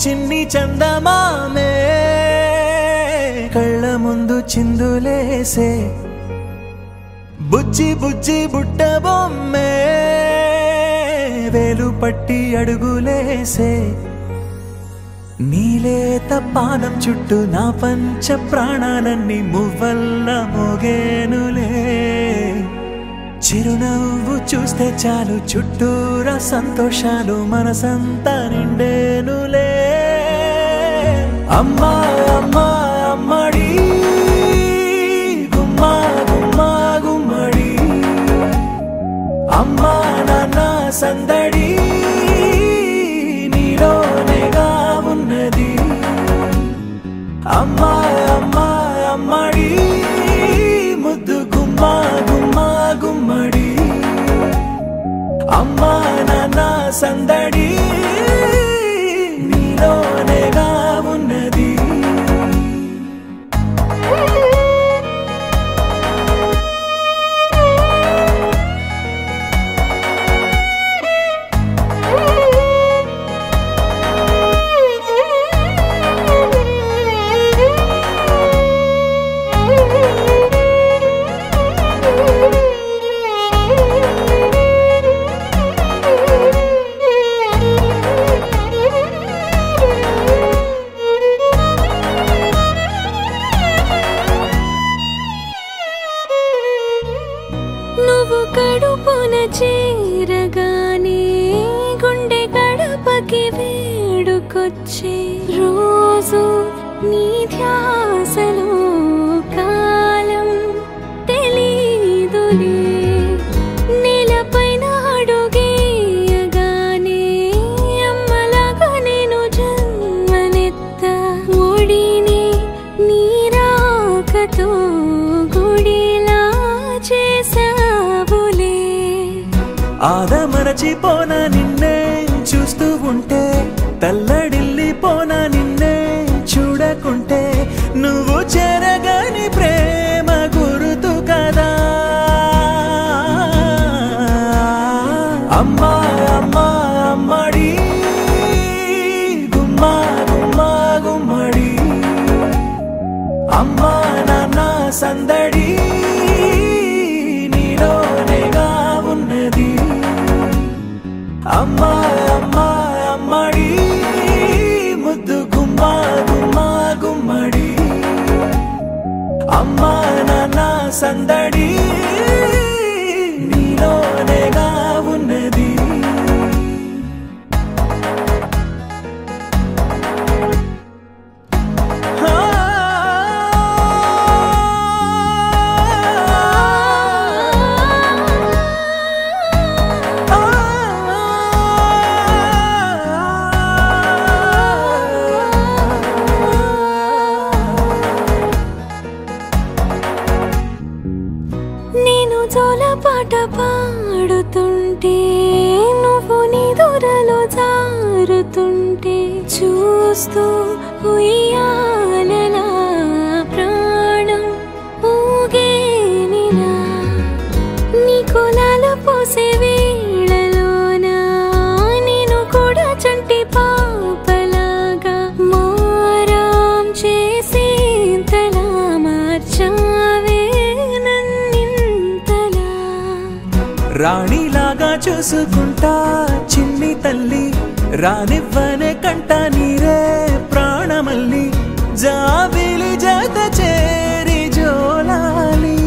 చిన్ని చందమామే కళ్ళ ముందు చిందులేసే బుజ్జి బుజ్జి బుట్ట బొమ్మే వేలు పట్టి అడుగులేసే నీలేత పానం చుట్టూ నా పంచ ప్రాణాలన్నీ మువ్వల్ల మోగేనులే చిరునవ్వు చూస్తే చాలు చుట్టూరా సంతోషాలు మనసంతా నిండేనులే అమ్మా అమ్మా అమ్మడి గుమ్మా గుమ్మా గుమ్మడి అమ్మా నాన్న సందడి నీలోనేగా ఉన్నది అమ్మా అమ్మా అమ్మడి ముద్దు గుమ్మా గుమ్మా గుమ్మడి అమ్మా నాన్న సందడి నీలోనేగా ఉన్నది నువ్వు కడుపున చేరగానే గుండె గడపకి వేడుకొచ్చే రోజు నీ ధ్యాసలో కాలం తెలీదులే నేలపైన అడుగేయగానే అమ్మలాగా నేను జన్మనెత్త ఒడిని నీ రాకతో గుడిలా చేసావులే ఆదమరచిపోనా నిన్నే చూస్తూ ఉంటే తల్లడిల్లిపోనా నిన్నే చూడకుంటే నువ్వు చెరగని ప్రేమ గుర్తు కదా అమ్మా అమ్మా అమ్మడి గుమ్మా గుమ్మా గుమ్మడి అమ్మా నాన్న సందడి నీలోనేగా ఉన్నది అమ్మా అమ్మా అమ్మడి ముద్దు గుమ్మా గుమ్మా గుమ్మడి అమ్మా నాన్న సందడి నీలోనేగా ఉన్నది నేను జోలపాట పాడుతుంటే నువ్వు నిదురలో జారుతుంటే చూస్తూ ఉయ్యాలలా ప్రాణం ఊగేనిలా నీ కులాల పోసే వేళలోన నేను కూడా చంటి పాపలాగా మారాం చేసేంతలా మార్చావే రాణిలాగా చూసుకుంటా చిన్ని తల్లి రానివ్వనే కంట నీరే ప్రాణమల్లి జాబిలి జత చేరి జోలాలి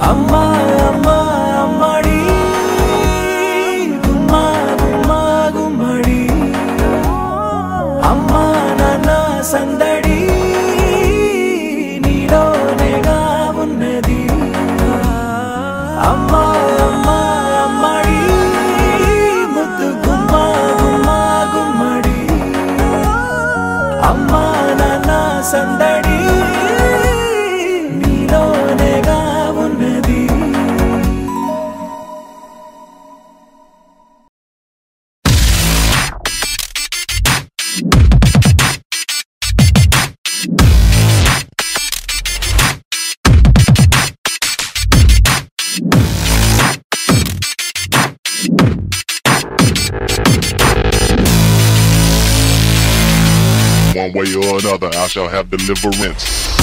అమ్మా అమ్మా అమ్మడి గుమ్మా గుమ్మా గుమ్మడి అమ్మా నాన్న సందడి నీలోనేగా ఉన్నది అమ్మా అమ్మా అమ్మడి ముద్దు గుమ్మా గుమ్మా గుమ్మడి అమ్మా నాన్న సందడి నీలోనేగా ఉన్నది one way or another I shall have deliverance.